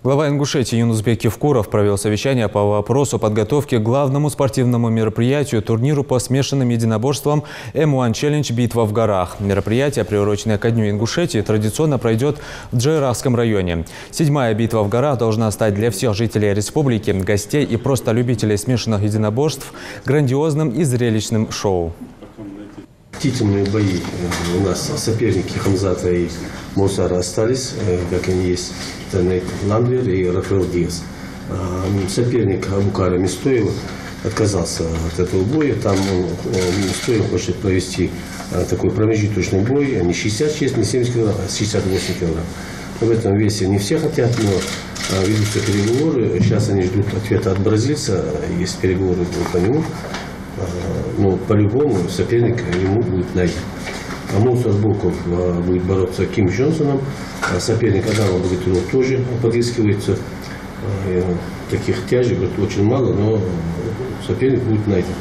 Глава Ингушетии Юнусбек Евкуров провел совещание по вопросу подготовки к главному спортивному мероприятию турниру по смешанным единоборствам М1 Challenge «Битва в горах». Мероприятие, приуроченное ко Дню Ингушетии, традиционно пройдет в Джейрахском районе. 7-я битва в горах должна стать для всех жителей республики, гостей и просто любителей смешанных единоборств грандиозным и зрелищным шоу. Титульные бои у нас соперники Хамзата и Мусара остались, как они есть. Это Нейт Ландвер и Рафаэл Диас. Соперник Абукара Мистоева отказался от этого боя. Там Мистоев хочет провести такой промежуточный бой. Не 66, не 70 кг, а 68 кг. В этом весе не все хотят, но ведутся переговоры. Сейчас они ждут ответа от бразильца. Есть переговоры по нему. Но по-любому соперник ему будет найден. Мусар Боков будет бороться с Ким Джонсоном. Соперник Адама Богатыров тоже подыскивается. Таких тяжей очень мало, но соперник будет найден.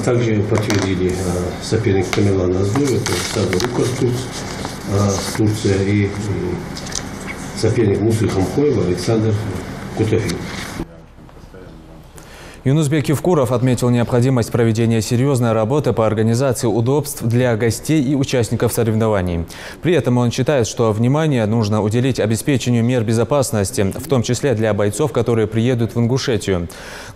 Также подтвердили соперник Тамерлана Аздоева, это Саба Рукар, Турция, и соперник Мусы Хамхоева Александр Кутафин. Юнусбек Евкуров отметил необходимость проведения серьезной работы по организации удобств для гостей и участников соревнований. При этом он считает, что внимание нужно уделить обеспечению мер безопасности, в том числе для бойцов, которые приедут в Ингушетию.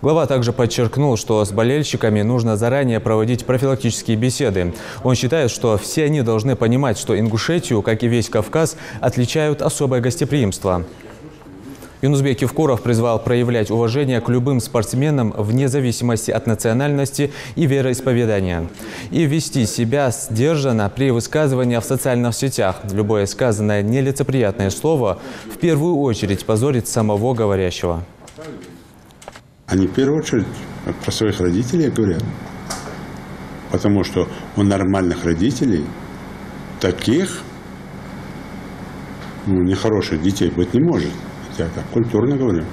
Глава также подчеркнул, что с болельщиками нужно заранее проводить профилактические беседы. Он считает, что все они должны понимать, что Ингушетию, как и весь Кавказ, отличают особое гостеприимство. Юнусбек Евкуров призвал проявлять уважение к любым спортсменам вне зависимости от национальности и вероисповедания. И вести себя сдержанно при высказывании в социальных сетях. Любое сказанное нелицеприятное слово в первую очередь позорит самого говорящего. Они в первую очередь про своих родителей говорят. Потому что у нормальных родителей таких нехороших детей быть не может. Я так культурно говорю.